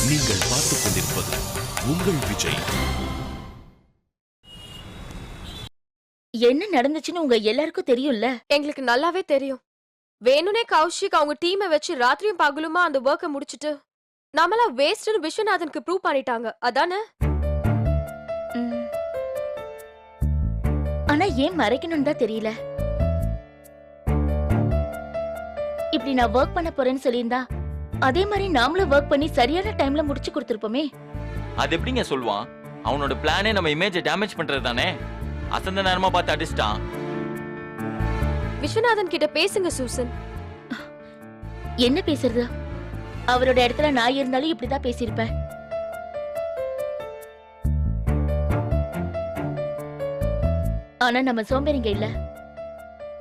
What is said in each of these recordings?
நீங்கள் பார்த்துக் கொண்டிருப்பது உங்கள் விஜய். என்ன நடந்துச்சுன்னு உங்க எல்லாருக்கும் தெரியும்ல? எங்களுக்கு நல்லாவே தெரியும். வேணுனே கௌஷிக் அவங்க டீமை வச்சு ராத்திரியும் பகலுமா அந்த வர்க்க முடிச்சிட்டு நம்மள வேஸ்ட்னு விஸ்வநாதனுக்கு ப்ரூவ் பண்ணிட்டாங்க. அதானே? ஆனா ஏன் மறைக்கணும்னு தான் தெரியல. இப்படி நான் ஒர்க் பண்ண போறேன்னு சொல்லியிருந்தா அதே மாதிரி நாமளும் ஒர்க் பண்ணி சரியான டைம்ல முடிச்சு கொடுத்திருப்போமே. அது எப்படிங்க சொல்வான்? அவனோட பிளானே நம்ம இமேஜை டேமேஜ் பண்றது தானே. அசந்த நேரமா பார்த்து அடிச்சிட்டான். விஸ்வநாதன் கிட்ட பேசுங்க சூசன். என்ன பேசுறது? அவரோட இடத்துல நான் இருந்தாலும் இப்படிதான் பேசியிருப்பேன். ஆனா நம்ம சோம்பேறிங்க இல்ல,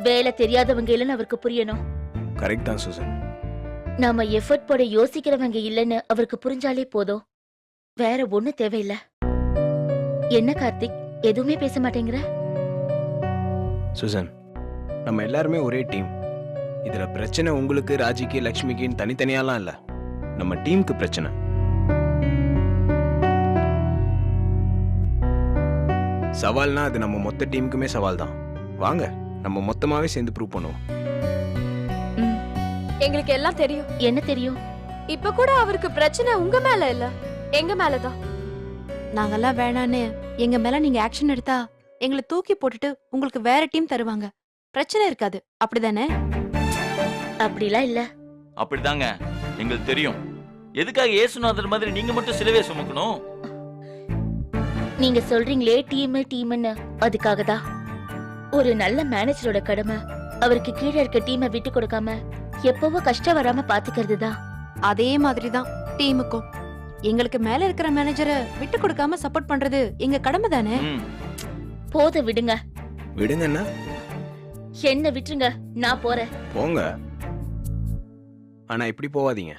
வேலை தெரியாதவங்க இல்லன்னு அவருக்கு புரியணும். கரெக்ட் தான் சூசன். நாம எஃபர்ட் போட யோசிக்கிறவங்க இல்லன்னு அவருக்கு புரிஞ்சாலே போதும். வேற ஒண்ணும் தேவையில்லை. என்ன கார்த்திக், எதுவுமே பேச மாட்டேங்கிற? சூசன், நம்ம எல்லாருமே ஒரே டீம். இதுல பிரச்சனை உங்களுக்கு, ராஜிக்கு, லக்ஷ்மிக்குன்னு தனித்தனியாலாம் இல்ல. நம்ம டீமுக்கு பிரச்சனை. சவால்னா அது நம்ம மொத்த டீமுக்குமே சவால் தான். வாங்க நம்ம மொத்தமாவே சேர்ந்து ப்ரூவ் பண்ணுவோம். எங்களுக்கு எல்லாம் தெரியும். என்ன தெரியும்? இப்ப கூட அவருக்கு பிரச்சனை உங்க மேல இல்ல, எங்க மேலதான். நாங்கெல்லாம் வேணான்னு எங்க மேல நீங்க ஆக்ஷன் எடுத்தா எங்களை தூக்கி போட்டுட்டு உங்களுக்கு வேற டீம் தருவாங்க. பிரச்சனை இருக்காது, அப்படிதானே? அப்படிலாம் இல்ல. அப்படிதாங்க, எங்களுக்கு தெரியும். எதுக்காக ஏசுநாதர் மாதிரி நீங்க மட்டும் சிலுவையை சுமக்கணும்? நீங்க சொல்றீங்களே டீம்னு, அதுக்காக தான். ஒரு நல்ல மேனேஜரோட கடமை அவருக்கு கீழே இருக்க டீமை விட்டு கொடுக்காம எப்பவோ கஷ்டம் வராம பாத்துக்கிறது தான். அதே மாதிரிதான் டீமுக்கும். எங்களுக்கு மேல இருக்கிற மேனேஜரை விட்டு கொடுக்காம சப்போர்ட் பண்றது எங்க கடமை தானே. போத விடுங்க. விடுங்கன்னா என்ன விட்டுருங்க, நான் போறேன். போங்க. ஆனா இப்படி போவாதீங்க.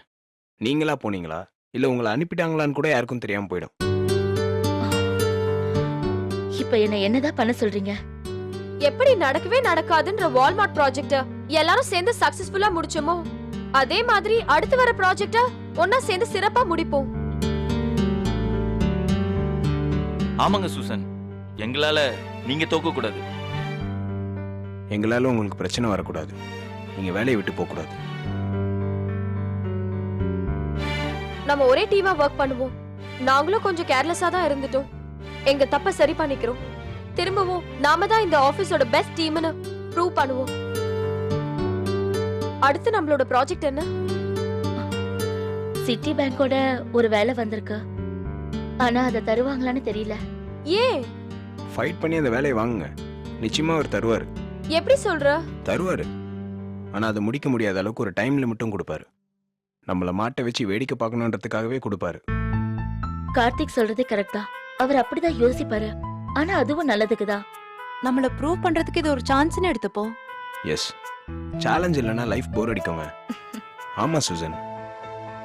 நீங்களா போனீங்களா இல்ல உங்களை அனுப்பிட்டாங்களான்னு கூட யாருக்கும் தெரியாம போயிடும். இப்ப என்னதான் பண்ண சொல்றீங்க? எப்படி நடக்கவே நடக்காதுன்ற வால்மார்ட் ப்ராஜெக்ட எல்லாரும் சேர்ந்து சக்சஸ்ஃபுல்லா முடிச்சோமோ அதே மாதிரி அடுத்து வர ப்ராஜெக்ட ஒன்னா சேர்ந்து சிறப்பா முடிப்போம். ஆமாங்க சூசன், எங்களால நீங்க தோக்க கூடாது. எங்களால உங்களுக்கு பிரச்சனை வரக்கூடாது. நீங்க வேலையை விட்டு போக கூடாது. நம்ம ஒரே டீமா ஒர்க் பண்ணுவோம். நாங்களும் கொஞ்சம் கேர்லெஸ்ஸா தான் இருந்துட்டோம். எங்க தப்ப சரி பண்ணிக்கிறோம். திரும்பவும் நாம தான் இந்த ஆபீஸோட பெஸ்ட் டீம்னு ப்ரூவ் பண்ணுவோம். அடுத்து நம்மளோட ப்ராஜெக்ட் என்ன? சிட்டி பேங்கோட ஒரு வேலை வந்திருக்கு. ஆனா அதை தருவாங்களான்னு தெரியல. ஏன்? ஃபைட் பண்ணி அந்த வேலையை வாங்குங்க. நிச்சயமா அவர் தருவாரு. எப்படி சொல்ற? தருவாரு. ஆனா அதை முடிக்க முடியாத அளவுக்கு ஒரு டைம் லிமிட்டும் கொடுப்பாரு. நம்மள மாட்ட வச்சு வேடிக்கை பார்க்கணுன்றதுக்காகவே கொடுப்பாரு. கார்த்திக் சொல்றதே கரெக்ட் தான். அவர் அப்படிதான் யோசிப்பாரு. ஆனா அதுவும் நல்லதுக்குதான். நம்மள ப்ரூவ் பண்றதுக்கு இது ஒரு சான்ஸ்னு எடுத்துப்போம். எஸ், சேலஞ்ச் இல்லைன்னா லைஃப் போர் அடிக்குங்க. ஆமா சூசன்,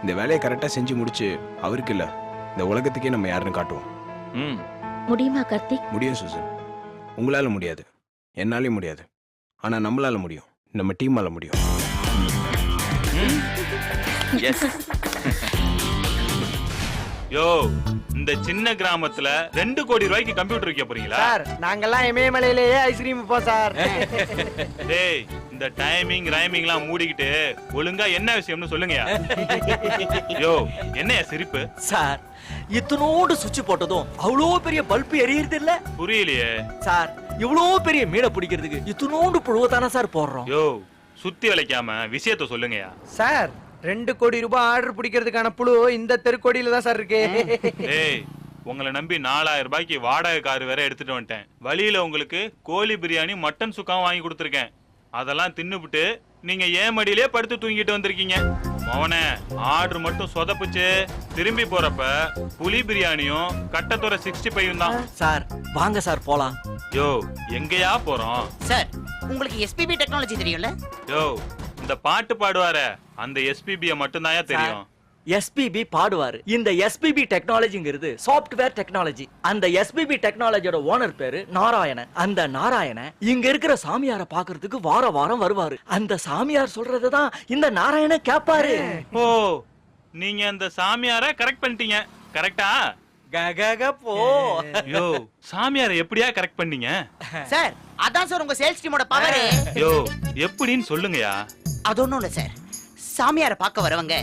இந்த வேலையை கரெக்டா செஞ்சு முடிச்சு அவருக்கு இல்ல இந்த உலகத்துக்கே நம்ம யாருன்னு காட்டுவோம். முடியுமா கார்த்திக்? முடியும் சூசன். உங்களால முடியாது, என்னாலே முடியாது. ஆனா நம்மளால முடியும். நம்ம டீமால முடியும். யோ, இந்த சின்ன கிராமத்துல 2 கோடி ரூபாய்க்கு கம்ப்யூட்டர் வைக்க போறீங்களா? சார், நாங்கெல்லாம் இமயமலையிலேயே ஐஸ்கிரீம் போ சார். டேய், இந்த டைமிங் ரைமிங்லாம் மூடிக்கிட்டு ஒழுங்கா என்ன விஷயம்னு சொல்லுங்கயா. யோ, என்னையா சிரிப்பு? சார், இத்தனோடு சுவிட்ச் போட்டதும் அவ்வளோ பெரிய பல்பு எரியுறது இல்ல? புரியலையே சார், இவ்வளோ பெரிய மீனை பிடிக்கிறதுக்கு இத்தனோண்டு புழுவத்தானே சார் போடுறோம். யோ, சுத்தி வளைக்காம விஷயத்த சொல்லுங்கயா. சார், 2 கோடி ரூபாய் ஆர்டர் பிடிக்கிறதுக்கான புழு இந்த தெருக்கோடியில தான் சார் இருக்கு. டேய், உங்களை நம்பி 4000 ரூபாய்க்கு வாடகை கார் வேற எடுத்துட்டு வந்துட்டேன். வழியில உங்களுக்கு கோழி பிரியாணி, மட்டன் சுக்காவும் வாங்கி கொடுத்துருக்கேன். அதெல்லாம் தின்னுபிட்டு நீங்க ஏன் மடியிலே படுத்து தூங்கிட்டு வந்திருக்கீங்க. மவனே, ஆர்டர் மட்டும் சொதப்புச்சு. திரும்பி போறப்ப புலி பிரியாணியும் கட்டத்தோர 65 தான். சார், வாங்க சார் போலாம். யோ, எங்கயா போறோம்? சார், உங்களுக்கு எஸ்பிபி டெக்னாலஜி தெரியும்ல? யோ, இந்த பாட்டு பாடுவாரே அந்த எஸ்பிபியை மட்டும் தான் தெரியும். எஸ்பிபி பாடுவாரு. இந்த எஸ்பிபி டெக்னாலஜிங்கிறது சாஃப்ட்வேர் டெக்னாலஜி. அந்த எஸ்பிபி டெக்னாலஜியோட ஓனர் பேரு நாராயணன். அந்த நாராயணன் இங்க இருக்கிற சாமியார பாக்குறதுக்கு வார வாரம் வருவாரு. அந்த சாமியார் சொல்றதுதான் இந்த நாராயணன் கேட்பாரு. ஓ, நீங்க அந்த சாமியார கரெக்ட் பண்ணிட்டீங்க. கரெக்டா? போ. யோ, சாமியார எப்படியா கரெக்ட் பண்ணீங்க? சார் அதான் சார் உங்க சேல்ஸ் டீமோட பவர். யோ, எப்படின்னு சொல்லுங்கயா. அது ஒண்ணும் இல்ல சார். சாமியார பார்க்க வரவங்க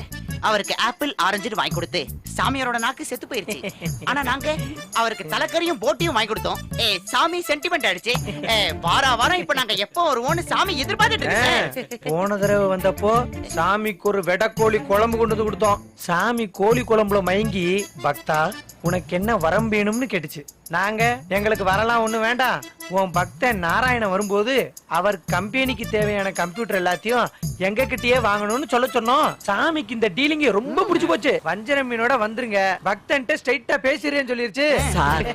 அவருக்கு ஆப்பிள் ஆரஞ்சு வாங்கி கொடுத்து சாமியாரோட நாக்கு செத்து போயிருச்சு. ஆனா நாங்க அவருக்கு தலைக்கறியும் போட்டியும் வாங்கி கொடுத்தோம். சாமி சென்டிமெண்ட் ஆயிடுச்சு. வாரம் இப்ப நாங்க எப்போ வருவோம்னு சாமி எதிர்பார்த்துட்டு இருக்கு. போன தடவை வந்தப்போ சாமிக்கு ஒரு வெடக்கோழி குழம்பு கொண்டு வந்து கொடுத்தோம். சாமி கோழி குழம்புல மயங்கி, பக்தா உனக்கு என்ன வரம் வேணும்னு கேட்டுச்சு. நாங்க எங்களுக்கு வரலாம் ஒண்ணு வேண்டாம், உன் பக்தன் நாராயணன் வரும்போது அவர் கம்பெனிக்கு தேவையான கம்ப்யூட்டர் எல்லாத்தையும் எங்க கிட்டயே வாங்கணும்னு சொல்ல சொன்னோம். சாமிக்கு இந்த டீலிங் ரொம்ப பிடிச்சு போச்சு. வஞ்சர மீனோட வந்துருங்க, பக்தன்ட்ட ஸ்ட்ரைட்டா பேசுறேன்னு சொல்லிருச்சு. சார்,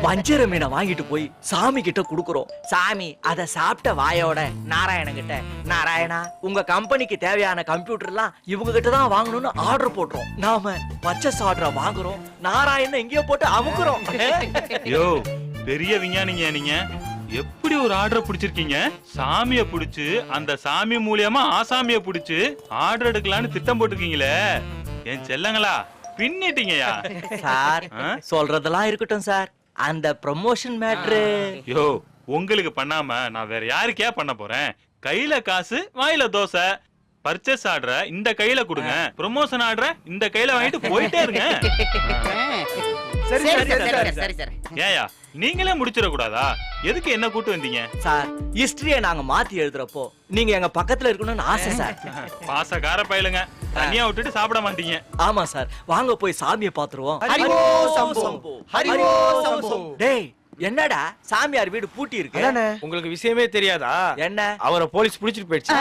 வஞ்சர மீனை வாங்கிட்டு போய் சாமி கிட்ட குடுக்குறோம். சாமி அத சாப்பிட்ட வாயோட நாராயணன் கிட்ட, நாராயணா உங்க கம்பெனிக்கு தேவையான கம்ப்யூட்டர்லாம் இவங்க கிட்ட தான் வாங்கணும்னு ஆர்டர் போடுறோம். நாம பர்ச்சேஸ் ஆர்டர் வாங்குறோம், நாராயணன் எங்கேயோ போட்டு அமுக்குறோம். யோ, பெரிய விஞ்ஞானிங்க நீங்க. எப்படி ஒரு ஆர்டர் பிடிச்சிருக்கீங்க? சாமிய பிடிச்சு அந்த சாமி மூலியமா ஆசாமிய பிடிச்சு ஆர்டர் எடுக்கலான்னு திட்டம் போட்டுருக்கீங்களே. என் செல்லங்களா, பின்னிட்டீங்கயா. சார், சொல்றதெல்லாம் இருக்கட்டும் சார், அந்த ப்ரமோஷன் மேட்ரு. யோ, உங்களுக்கு பண்ணாம நான் வேற யாருக்கே பண்ண போறேன்? கையில காசு வாயில தோசை. பர்ச்சேஸ் ஆர்டர இந்த கையில கொடுங்க, ப்ரமோஷன் ஆர்டர இந்த கையில வாங்கிட்டு போயிட்டே இருங்க. சரி சரி சரி. ஏயா, நீங்களே முடிச்சிட கூடாதா? எதுக்கு என்ன கூட்டு வந்தீங்க? சார், ஹிஸ்டரியை நாங்க மாத்தி எழுதுறப்போ நீங்க எங்க பக்கத்துல இருக்கணும்னு ஆசை சார். பாசக்கார பயிலுங்க, தனியா விட்டுட்டு சாப்பிட மாட்டீங்க. ஆமா சார், வாங்க போய் சாமியை பாத்துருவோம். ஹரிஓ சம்போ, ஹரிஓ சம்போ. டேய், என்னடா சாமியார் வீடு பூட்டி இருக்கு? உங்களுக்கு விஷயமே தெரியாதா? என்ன? அவரை போலீஸ் பிடிச்சிட்டு போயிடுச்சு.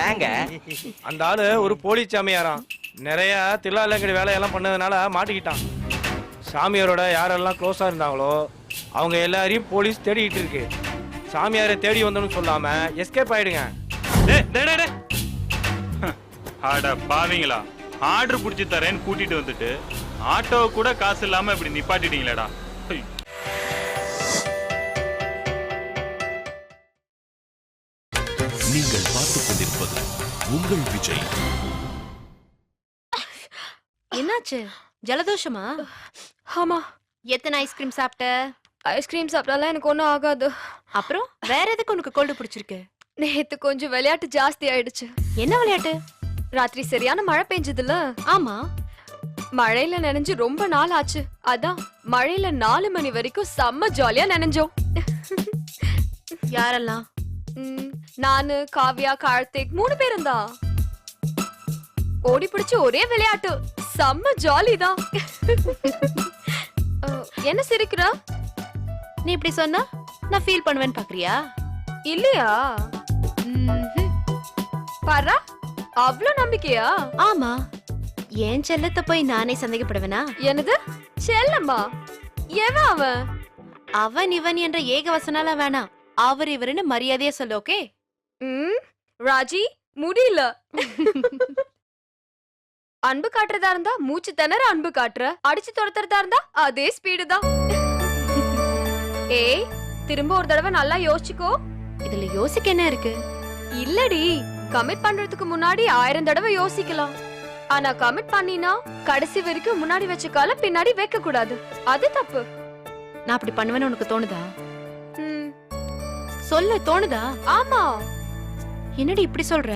ஏங்க? அந்த ஆளு ஒரு போலீஸ் சாமியாராம். நிறைய தில்லாலங்கடி வேலையெல்லாம் பண்ணதுனால மாட்டிக்கிட்டான். சாமியாரோட யாரெல்லாம் க்ளோஸா இருந்தாங்களோ அவங்க எல்லாரையும் போலீஸ் தேடிட்டு இருக்கு. சாமியாரை தேடி வந்தோம்னு சொல்லாம எஸ்கேப் ஆயிடுங்க. அட பாவீங்களா, ஆர்டர் புடிச்சு தரேன்னு கூட்டிட்டு வந்துட்டு ஆட்டோ கூட காசு இல்லாம இப்படி நிப்பாட்டிட்டீங்களேடா. நீங்கள் பார்த்துக் கொண்டிருப்பது உங்கள் விஜய். என்னாச்சு? ஜலதோஷமா? ஆமா, எத்தனை ஐஸ்கிரீம் சாப்பிட்ட? ஐஸ்கிரீம் சாப்பிட்டாலாம் எனக்கு ஒண்ணும் ஆகாது. அப்புறம் வேற எதுக்கு உனக்கு கோல்டு பிடிச்சிருக்கு? நேத்து கொஞ்சம் விளையாட்டு ஜாஸ்தி ஆயிடுச்சு. என்ன விளையாட்டு? ராத்திரி சரியான மழை பெஞ்சதுல. ஆமா, மழையில நனைஞ்சு ரொம்ப நாள் ஆச்சு. அதான் மழையில 4 மணி வரைக்கும் செம்ம ஜாலியா நனைஞ்சோம். யாரெல்லாம்? நானு, காவ்யா, கார்த்திக் 3 பேரும் தான். ஓடி பிடிச்சு ஒரே விளையாட்டு, செம்ம ஜாலி தான். என்ன சிரிக்கிற? நீ இப்படி சொன்னா நான் ஃபீல் பண்ணுவேன்னு பாக்குறியா? இல்லையா? பாரா, அவ்ளோ நம்பிக்கையா? ஆமா, என் செல்லத்தை போய் நானே சந்தேகப்படுவேனா? என்னது செல்லம்மா? எவன் அவன்? அவன் இவன் என்ற ஏகவசனால வேணாம், அவர் இவருன்னு மரியாதையா சொல்லு. ஓகே? ராஜி, முடியல. அன்பு காட்டுறதா இருந்தா மூச்சு திணற அன்பு காட்டுற, அடிச்சு துரத்துறதா இருந்தா அதே ஸ்பீடு தான். ஏய், திரும்ப ஒரு தடவை நல்லா யோசிச்சுக்கோ. இதுல யோசிக்க என்ன இருக்கு? இல்லடி, கமிட் பண்றதுக்கு முன்னாடி 1000 தடவை யோசிக்கலாம். ஆனா கமிட் பண்ணினா கடைசி வரைக்கும் முன்னாடி வச்ச கால பின்னாடி வைக்க கூடாது. அது தப்பு. நான் அப்படி பண்ணுவேன்னு உனக்கு தோணுதா? சொல்ல தோணுதா? ஆமா. என்னடி இப்படி சொல்ற?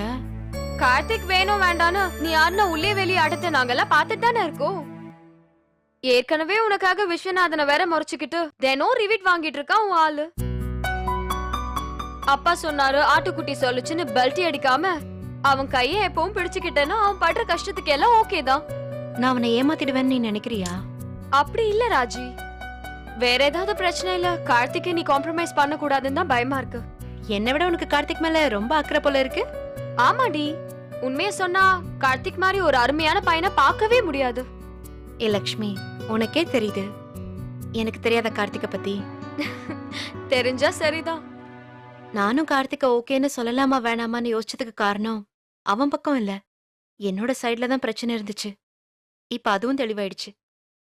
கார்த்திக் வேணும் வேண்டான்னு நீ யாருன்னா உள்ளே வெளியே அடுத்து நாங்கெல்லாம் பாத்துட்டு தானே இருக்கோம். ஏற்கனவே உனக்காக விஸ்வநாதனை வேற முறைச்சுக்கிட்டு தினம் ரிவீட் வாங்கிட்டு இருக்கான் உன் ஆளு. அப்பா சொன்னாரு ஆட்டுக்குட்டி சொல்லுச்சுன்னு பெல்ட்டி அடிக்காம அவன் கையை எப்பவும் பிடிச்சுக்கிட்டேன்னா அவன் படுற கஷ்டத்துக்கு எல்லாம் ஓகே தான். நான் அவனை ஏமாத்திடுவேன்னு நீ நினைக்கிறியா? அப்படி இல்ல ராஜி, வேற ஏதாவது பிரச்சனை இல்ல. கார்த்திகை நீ காம்ப்ரமைஸ் பண்ண கூடாதுன்னு தான் பயமா இருக்கு. என்னை விட உனக்கு கார்த்திக் மேல ரொம்ப அக்கறை போல இருக்கு. ஆமாடி, உண்மைய சொன்னா கார்த்திக் மாதிரி ஒரு அருமையான பையனை பார்க்கவே முடியாது. ஏ லக்ஷ்மி, உனக்கே தெரியுது எனக்கு தெரியாத கார்த்திகை பத்தி. தெரிஞ்சா சரிதான். நானும் கார்த்திகை ஓகேன்னு சொல்லலாமா வேணாமான்னு யோசிச்சதுக்கு காரணம் அவன் பக்கம் இல்ல, என்னோட சைடுல தான் பிரச்சனை இருந்துச்சு. இப்ப அதுவும் தெளிவாயிடுச்சு.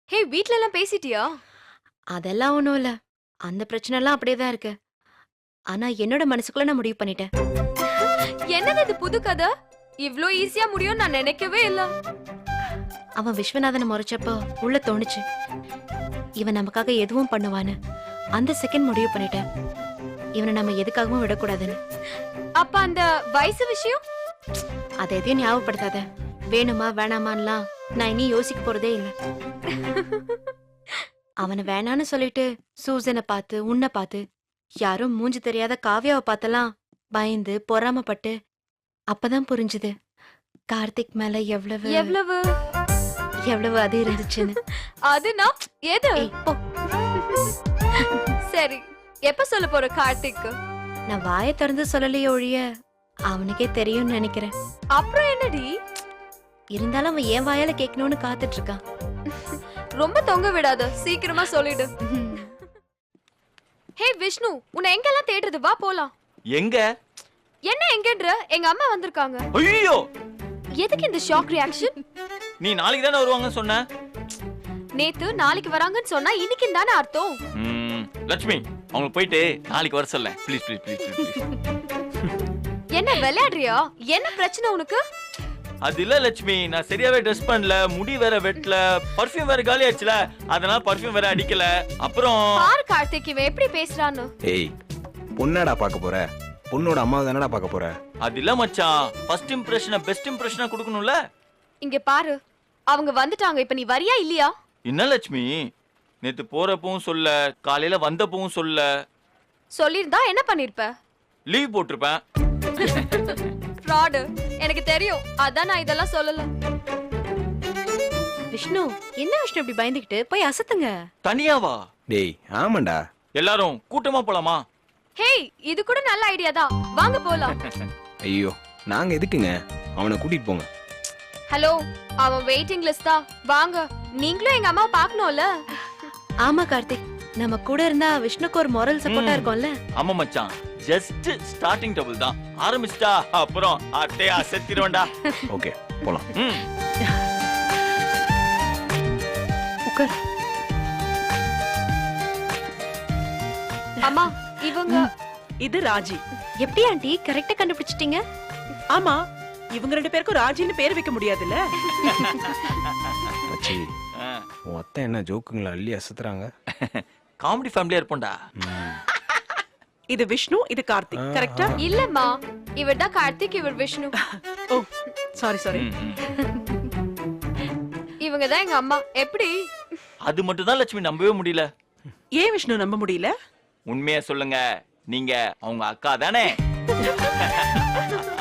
ஹே, வீட்ல எல்லாம் பேசிட்டியா? அதெல்லாம் ஒண்ணும் இல்ல, அந்த பிரச்சனை எல்லாம் அப்படியேதான் இருக்கு. ஆனா என்னோட மனசுக்குள்ள நான் முடிவு பண்ணிட்டேன். என்னது இது புது கதை? இவ்ளோ ஈஸியா முடியும் நான் நினைக்கவே இல்ல. அவன் விஸ்வநாதனை முறைச்சப்போ உள்ள தோணுச்சு இவன் நமக்காக எதுவும் பண்ணுவான்னு. அந்த செகண்ட் முடிவு பண்ணிட்டேன் இவனை நம்ம எதுக்காகவும் விடக்கூடாதுன்னு. அப்ப அந்த வயசு விஷயம் அதை எதையும் ஞாபகப்படுத்தாத. வேணுமா வேணாமான்லாம் நான் இனி யோசிக்க போறதே இல்ல. அவனை வேணான்னு சொல்லிட்டு சூசனை பார்த்து உன்னை பார்த்து யாரும் மூஞ்சி தெரியாத காவ்யாவை பார்த்தெல்லாம் பயந்து பொறாமப்பட்டு அப்பதான் புரிஞ்சுது கார்த்திக் மேல எவ்வளவு எவ்வளவு எவ்வளவு அது இருந்துச்சுன்னு. அதுனா எது? ஏய், போ. சரி, எப்ப சொல்ல போற கார்த்திக்? நான் வாயை திறந்து சொல்லலையே ஒழிய அவனுக்கே தெரியும்னு நினைக்கிறேன். அப்புறம் என்னடி? இருந்தாலும் அவன் என் வாயால கேட்கணும்னு காத்துட்டு இருக்கான். ரொம்ப தொங்க விடாத, சீக்கிரமா சொல்லிடு. ஹே விஷ்ணு, உன்னை எங்கெல்லாம் தேடுறது? வா போலாம். எங்க? என்ன எங்கன்ற? எங்க அம்மா வந்திருக்காங்க. ஐயோ, எதுக்கு இந்த ஷாக் ரியாக்ஷன்? நீ நாளைக்கு தானே வருவாங்கன்னு சொன்ன. நேத்து நாளைக்கு வராங்கன்னு சொன்னா இன்னைக்கு தானே அர்த்தம். லட்சுமி, அவங்க போயிட்டு நாளைக்கு வர சொல்ல ப்ளீஸ் ப்ளீஸ் ப்ளீஸ் ப்ளீஸ். என்ன விளையாடுறியா? என்ன பிரச்சனை உனக்கு? அது இல்ல லட்சுமி, நான் சரியாவே ட்ரெஸ் பண்ணல, முடி வேற வெட்டல, பர்ஃபியூம் வேற காலி ஆச்சுல, அதனால பர்ஃபியூம் வேற அடிக்கல. அப்புறம் பாரு கார்த்திக் இவன் எப்படி பேசுறான்னு. ஏய், பொண்ணாடா பார்க்க போற? பொண்ணோட அம்மாவை தானடா பார்க்க போற? அது இல்ல மச்சான், ஃபர்ஸ்ட் இம்ப்ரஷனை பெஸ்ட் இம்ப்ரஷனா கொடுக்கணும்ல. இங்க பாரு, அவங்க வந்துட்டாங்க. இப்ப நீ வரியா இல்லையா? என்ன லட்சுமி, நேத்து போறப்பவும் சொல்ல, காலையில வந்தப்பவும் சொல்ல. சொல்லிருந்தா என்ன பண்ணிருப்ப? லீவ் போட்டிருப்பேன். ஃப்ராட், எனக்கு தெரியும். அதான் நான் இதெல்லாம் சொல்லல. விஷ்ணு, என்ன விஷ்ணு இப்படி பயந்துகிட்டு? போய் அசத்துங்க. தனியாவா? டேய், ஆமாண்டா. எல்லாரும் கூட்டமா போலாமா? ஹேய், இது கூட நல்ல ஐடியா தான். வாங்க போலாம். ஐயோ, நாங்க எதுக்குங்க? அவனை கூட்டிட்டு போங்க. ஹலோ, அவன் வெயிட்டிங் லிஸ்ட் தான். வாங்க, நீங்களும் எங்க அம்மா பார்க்கணும்ல. ஆமா கார்த்திக், நம்ம கூட இருந்தா விஷ்ணுக்கு ஒரு moral சப்போர்ட்டா இருக்கும்ல. ஆமா மச்சான், ஜஸ்ட் ஸ்டார்டிங் டபுள் தான். ஆரம்பிச்சிட்டா அப்புறம் அட்டே அசத்திடுவேன்டா. ஓகே, போலாம். உட்கார். அம்மா, இவங்க இது ராஜி. எப்படி ஆண்டி கரெக்ட்டா கண்டுபிடிச்சிட்டீங்க? ஆமா, இவங்க ரெண்டு பேருக்கும் ராஜின்னு பேர் வைக்க முடியாதுல்ல. மச்சி, உன் அத்தை என்ன ஜோக்குங்களா அள்ளி அசத்துறாங்க? காமெடி ஃபேமிலியா இருப்போம்டா. இது விஷ்ணு, இது கார்த்திக். கரெக்ட்டா? இல்லம்மா, இவர் தான் கார்த்திக், இவர் விஷ்ணு. ஓ, சாரி சாரி. இவங்க தான் எங்க அம்மா. எப்படி? அது மட்டும் தான் லட்சுமி நம்பவே முடியல. ஏன் விஷ்ணு நம்ப முடியல? உண்மையா சொல்லுங்க, நீங்க அவங்க அக்கா தானே?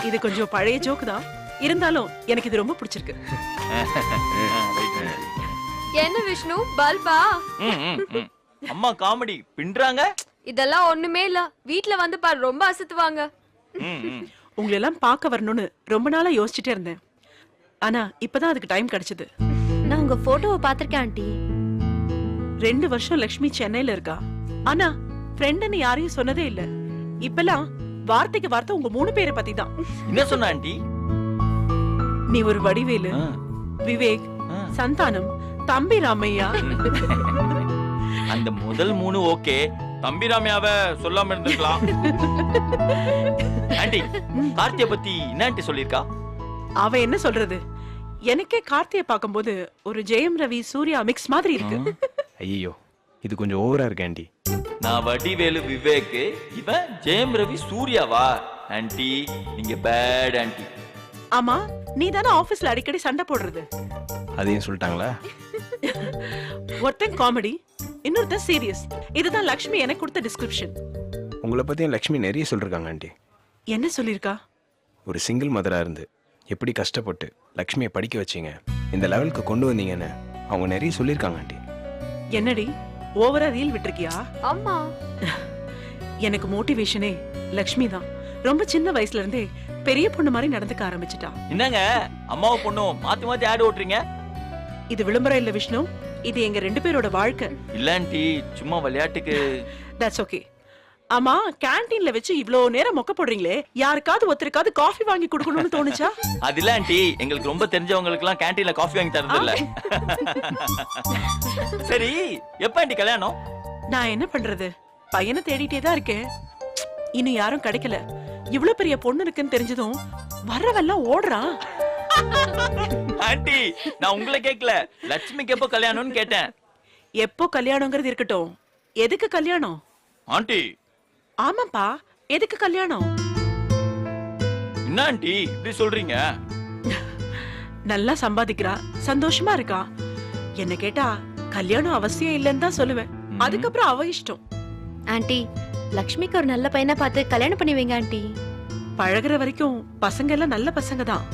இது கொஞ்சம் பழைய ஜோக்கு தான். இருந்தாலும் எனக்கு இது ரொம்ப பிடிச்சிருக்கு. என்ன விஷ்ணு, பல்பா? அம்மா காமெடி பின்றாங்க. இதெல்லாம் ஒண்ணுமே இல்ல. வீட்ல வந்து பாரு, ரொம்ப அசத்துவாங்க. உங்களை எல்லாம் பார்க்க வரணும்னு ரொம்ப நாளா யோசிச்சுட்டே இருந்தேன். ஆனா இப்பதான் அதுக்கு டைம் கிடைச்சது. நான் உங்க போட்டோவை பாத்திருக்கேன் ஆண்டி. 2 வருஷம் லட்சுமி சென்னையில இருக்கா. ஆனா ஃப்ரெண்ட்னு யாரையும் சொன்னதே இல்ல. இப்பெல்லாம் வார்த்தைக்கு வார்த்தை உங்க 3 பேரை பத்தி தான். என்ன சொன்ன ஆண்டி? நீ ஒரு வடிவேலு, விவேக், சந்தானம், தம்பி ராமையா. அந்த முதல் 3 ஓகே, தம்பி ராமையாவ சொல்லாம இருந்திருக்கலாம். ஆண்டி, கார்த்திய பத்தி என்ன ஆண்டி சொல்லிருக்கா? அவ என்ன சொல்றது? எனக்கே கார்த்தியை பார்க்கும்போது ஒரு ஜெயம் ரவி சூர்யா மிக்ஸ் மாதிரி இருக்கு. ஐயோ, இது கொஞ்சம் ஓவரா இருக்கு ஆண்டி. நான் வடிவேலு விவேக், இவன் ஜெயம் ரவி சூர்யாவா? ஆண்டி, நீங்க பேட் ஆண்டி. ஆமா, நீ தானே ஆபீஸ்ல அடிக்கடி சண்டை போடுறது. அதையும் சொல்லிட்டாங்களா? ஒருத்தன் காமெடி, இன்னொருத்தன் சீரியஸ். இதுதான் லக்ஷ்மி எனக்கு கொடுத்த டிஸ்கிரிப்ஷன். உங்களை பத்தியும் லக்ஷ்மி நிறைய சொல்லிருக்காங்க ஆண்டி. என்ன சொல்லிருக்கா? ஒரு சிங்கிள் மதரா இருந்து எப்படி கஷ்டப்பட்டு லக்ஷ்மியை படிக்க வச்சீங்க, இந்த லெவலுக்கு கொண்டு வந்தீங்கன்னு அவங்க நிறைய சொல்லியிருக்காங்க ஆண்டி. என்னடி ஓவரா ரீல் விட்டுருக்கியா? அம்மா, எனக்கு மோட்டிவேஷனே லக்ஷ்மி தான். ரொம்ப சின்ன வயசுல இருந்தே பெரிய பொண்ணு மாதிரி நடந்துக்க ஆரம்பிச்சிட்டா. என்னங்க அம்மாவை பொண்ணும் மாத்தி மாத்தி ஆடு ஓட்டுறீங்க? இது விளம்பரம் இல்ல விஷ்ணு, இது எங்க 2 பேரோட வாழ்க்கை. இல்ல ஆண்டி, சும்மா விளையாட்டுக்கு. That's okay. ஆமா, கேண்டீன்ல வச்சு இவ்ளோ நேரம் மொக்க போடுறீங்களே, யாருக்காவது ஒருத்தருக்காவது காஃபி வாங்கி கொடுக்கணும்னு தோணுச்சா? அது இல்ல ஆண்டி, எங்களுக்கு ரொம்ப தெரிஞ்சவங்களுக்கு எல்லாம் கேண்டீன்ல காஃபி வாங்கி தரது இல்ல. சரி, எப்ப ஆண்டி கல்யாணம்? நான் என்ன பண்றது, பையனை தேடிட்டே தான் இருக்கேன். இன்னும் யாரும் கிடைக்கல. இவ்ளோ பெரிய பொண்ணு இருக்குன்னு தெரிஞ்சதும் வர்றவெல்லாம் ஓடுறான். ஆண்டி நான் உங்களை கேட்கல, லட்சுமிக்கு எப்போ கல்யாணம்னு கேட்டேன். எப்போ கல்யாணங்கிறது இருக்கட்டும், எதுக்கு கல்யாணம்? ஆண்டி ஆமாப்பா, எதுக்கு கல்யாணம்? என்ன ஆண்டி இப்படி சொல்றீங்க? நல்லா சம்பாதிக்கிறா, சந்தோஷமா இருக்கா. என்ன கேட்டா கல்யாணம் அவசியம் இல்லைன்னு தான் சொல்லுவேன். அதுக்கப்புறம் அவ இஷ்டம். ஆண்டி, லக்ஷ்மிக்கு ஒரு நல்ல பையனை பார்த்து கல்யாணம் பண்ணி வைங்க ஆண்டி. பழகுற வரைக்கும் பசங்க எல்லாம் நல்ல பசங்க தான்.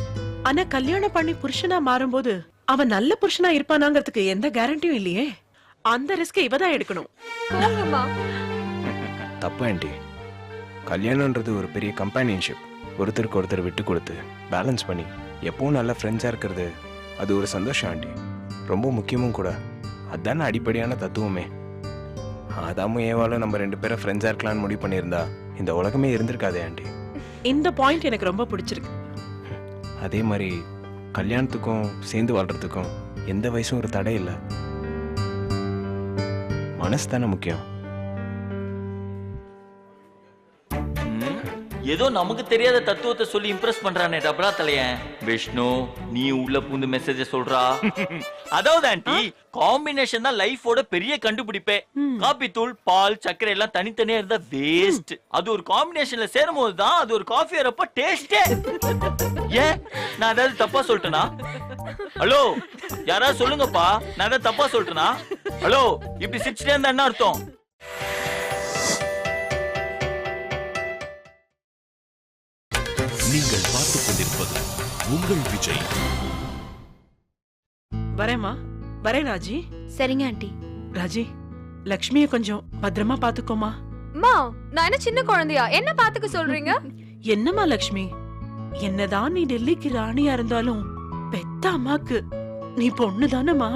ஆனா கல்யாணம் பண்ணி புருஷனா மாறும்போது அவன் நல்ல புருஷனா இருப்பானாங்கிறதுக்கு எந்த கேரண்டியும் இல்லையே. அந்த ரிஸ்க் இவதான் எடுக்கணும். போங்கம்மா. தப்பு ஆண்டி. கல்யாணம்ன்றது ஒரு பெரிய கம்பேனியன்ஷிப். ஒருத்தருக்கு ஒருத்தர் விட்டு கொடுத்து பேலன்ஸ் பண்ணி எப்பவும் நல்ல ஃப்ரெண்ட்ஸாக இருக்கிறது அது ஒரு சந்தோஷம் ஆண்டி. ரொம்ப முக்கியமும் கூட. அதுதானே அடிப்படையான தத்துவமே. அதாமும் ஏவாலும் நம்ம 2 பேரும் ஃப்ரெண்ட்ஸாக இருக்கலாம்னு முடிவு பண்ணியிருந்தா இந்த உலகமே இருந்திருக்காதே ஆண்டி. இந்த பாயிண்ட் எனக்கு ரொம்ப பிடிச்சிருக்கு. அதே மாதிரி கல்யாணத்துக்கும் சேர்ந்து வாழ்றதுக்கும் எந்த வயசும் ஒரு தடை இல்லை. மனசு தானே முக்கியம். ஏதோ நமக்கு தெரியாத தத்துவத்தை சொல்லி இம்ப்ரெஸ் பண்றானே டபரா தலையன். விஷ்ணு நீ உள்ள பூந்து மெசேஜ சொல்றா. அதாவது ஆண்டி, காம்பினேஷன் தான் லைஃபோட பெரிய கண்டுபிடிப்பே. காபி தூள், பால், சர்க்கரை எல்லாம் தனித்தனியா இருந்தா வேஸ்ட். அது ஒரு காம்பினேஷன்ல சேரும் போது தான் அது ஒரு காஃபி வரப்ப டேஸ்டே. ஏன் நான் ஏதாவது தப்பா சொல்லிட்டேனா? ஹலோ யாராவது சொல்லுங்கப்பா, நான் ஏதாவது தப்பா சொல்லிட்டேனா? ஹலோ இப்படி சிரிச்சுட்டே இருந்தா என்ன அர்த்தம்? நீங்கள் பார்த்துக் கொண்டிருப்பது உங்கள் விஜய். வரேம்மா, வரேன் ராஜி. சரிங்க ஆண்டி. ராஜி, லக்ஷ்மிய கொஞ்சம் பத்திரமா பாத்துக்கோமா. அம்மா, நான் என்ன சின்ன குழந்தையா? என்ன பாத்துக்க சொல்றீங்க? என்னம்மா லக்ஷ்மி, என்னதான் நீ டெல்லிக்கு ராணியா இருந்தாலும் பெத்த அம்மாக்கு நீ பொண்ணு தானம்மா.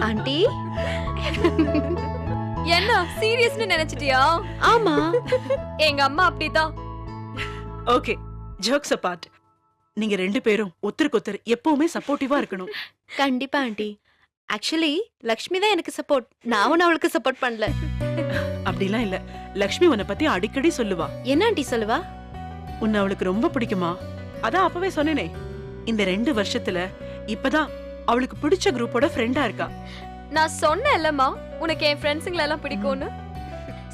ஆண்டி, என்ன சீரியஸ்னு நினைச்சிட்டியா? ஆமா, எங்க அம்மா அப்படிதான். Okay, jokes abort. நீங்க 2 பேரும் ஒருத்தருக்கு ஒருத்தர் எப்பவுமே சப்போர்ட்டிவா இருக்கணும். கண்டிப்பா ஆண்டி. ஆக்சுவலி லக்ஷ்மி தான் எனக்கு சப்போர்ட். நான் ஒன்னும் அவளுக்கு சப்போர்ட் பண்ணல. அப்படிலாம் இல்ல. லக்ஷ்மி உன்னை பத்தி அடிக்கடி சொல்லுவா. என்ன ஆண்டி சொல்லுவா? உன்னை அவளுக்கு ரொம்ப பிடிக்குமா. அதான் அப்பவே சொன்னேனே, இந்த 2 வருஷத்துல இப்பதான் அவளுக்கு பிடிச்ச குரூப்போட ஃப்ரெண்டா இருக்கா. நான் சொன்னேன்லம்மா, உனக்கு என் ஃப்ரெண்ட்ஸுங்களை எல்லாம் பிடிக்கும்னு.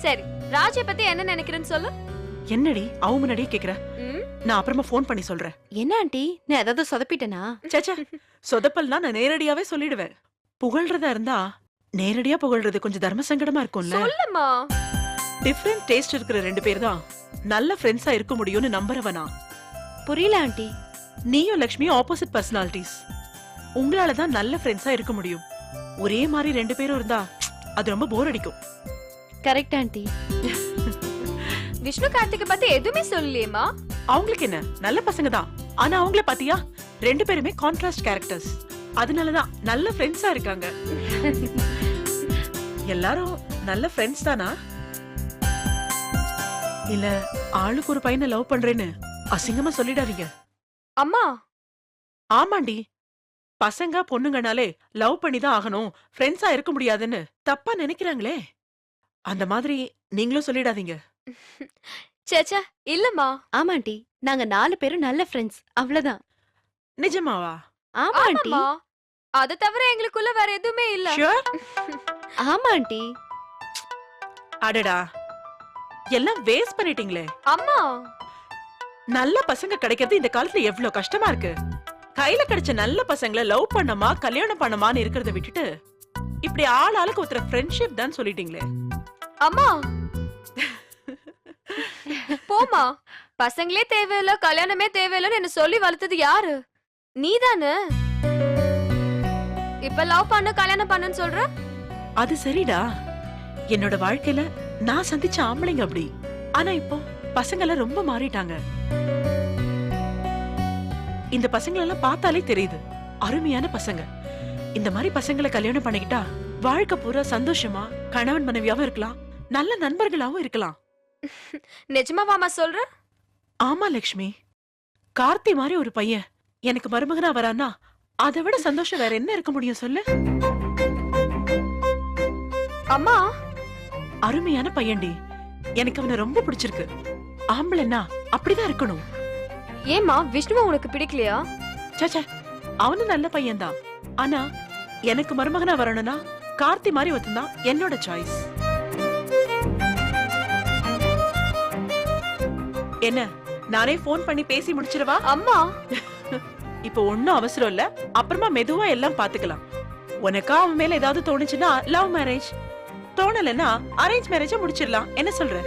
சரி, ராஜை பத்தி என்ன நினைக்கிறேன்னு சொல்லு. என்னடி அவ முன்னாடியே கேக்குற? நான் அப்புறமா ஃபோன் பண்ணி சொல்றேன். என்ன ஆண்டி, நான் ஏதாவது சொதப்பிட்டேனா? சேச்சே, சொதப்பல்னா நான் நேரடியாவே சொல்லிடுவேன். புகழ்றதா இருந்தா நேரடியா புகழ்றது கொஞ்சம் தர்ம சங்கடமா இருக்கும்ல. சொல்லுமா. டிஃபரண்ட் டேஸ்ட் இருக்கிற 2 பேர் தான் நல்ல ஃப்ரெண்ட்ஸா இருக்க முடியும்னு நம்புறவனா? புரியல ஆண்டி. நீயும் லக்ஷ்மியும் ஆப்போசிட் பர்சனாலிட்டிஸ். உங்களால தான் நல்ல ஃப்ரெண்ட்ஸா இருக்க முடியும். ஒரே மாதிரி 2 பேரும் இருந்தா அது ரொம்ப போர் அடிக்கும். Correct aunty. விஷ்ணு கார்த்திகை பத்தி எதுவுமே சொல்லலையேமா. அவங்களுக்கு என்ன, நல்ல பசங்க தான். ஆனா அவங்கள பாத்தியா, 2 பேருமே கான்ட்ராஸ்ட் கேரக்டர்ஸ். அதனாலதான் நல்ல ஃப்ரெண்ட்ஸா இருக்காங்க. எல்லாரும் நல்ல ஃப்ரெண்ட்ஸ் தானா? இல்ல ஆளுக்கு ஒரு பையனை லவ் பண்றேன்னு அசிங்கமா சொல்லிடாதீங்க. அம்மா. ஆமாண்டி, பசங்க பொண்ணுங்கனாலே லவ் பண்ணி தான் ஆகணும், ஃப்ரெண்ட்ஸா இருக்க முடியாதுன்னு தப்பா நினைக்கிறாங்களே. அந்த மாதிரி நீங்களும் சொல்லிடாதீங்க. சேச்சா, இல்லம்மா. ஆமாண்டி, நாங்க 4 பேரும் நல்ல ஃப்ரெண்ட்ஸ், அவ்வளவுதான். நிஜமாவா? ஆமா ஆண்டி. அத தவிர எங்களுக்குள்ள வேற எதுவுமே இல்ல. ஷூர்? ஆமா ஆண்டி. அடடா, எல்லாம் வேஸ்ட் பண்ணிட்டீங்களே. அம்மா, நல்ல பசங்க கிடைக்கிறது இந்த காலத்துல எவ்வளவு கஷ்டமா இருக்கு. கையில கிடைச்ச நல்ல பசங்களை லவ் பண்ணமா கல்யாணம் பண்ணமான்னு இருக்கிறத விட்டுட்டு இப்படி ஆளுக்கு ஒருத்தர ஃப்ரெண்ட்ஷிப் தான் சொல்லிட்டீங்களே. அம்மா போமா. பசங்களே தேவையில்ல, கல்யாணமே தேவையில்லன்னு என்ன சொல்லி வளர்த்தது யாரு? நீதானே. இப்ப லவ் பண்ணு கல்யாணம் பண்ணுன்னு சொல்ற. அது சரிடா, என்னோட வாழ்க்கையில நான் சந்திச்ச ஆம்பளைங்க அப்படி. ஆனா இப்போ பசங்க எல்லாம் ரொம்ப மாறிட்டாங்க. இந்த பசங்களெல்லாம் பார்த்தாலே தெரியுது, அருமையான பசங்க. இந்த மாதிரி பசங்களை கல்யாணம் பண்ணிக்கிட்டா வாழ்க்கை பூரா சந்தோஷமா கணவன் மனைவியாவும் இருக்கலாம், நல்ல நண்பர்களாவும் இருக்கலாம். நிஜமாவாமா சொல்ற? ஆமா லக்ஷ்மி, கார்த்தி மாதிரி ஒரு பையன் எனக்கு மருமகனா வரானா அதை விட சந்தோஷம் வேற என்ன இருக்க முடியும் சொல்லு. அம்மா, அருமையான பையன்டி. எனக்கு அவனை ரொம்ப பிடிச்சிருக்கு. ஆம்பளைன்னா அப்படிதான் இருக்கணும். ஏமா விஷ்ணுவை உனக்கு பிடிக்கலையா? சச்சா, அவனும் நல்ல பையன்தான். ஆனா எனக்கு மருமகனா வரணும்னா கார்த்தி மாதிரி ஒருத்தன் என்னோட சாய்ஸ். என்ன, நானே போன் பண்ணி பேசி முடிச்சிடவா? அம்மா இப்போ ஒண்ணும் அவசரம் இல்ல, அப்புறமா மெதுவா எல்லாம் பாத்துக்கலாம். உனக்கா அவன் மேல ஏதாவது தோணுச்சுன்னா லவ் மேரேஜ், தோணலன்னா அரேஞ்ச் மேரேஜ முடிச்சிடலாம். என்ன சொல்ற?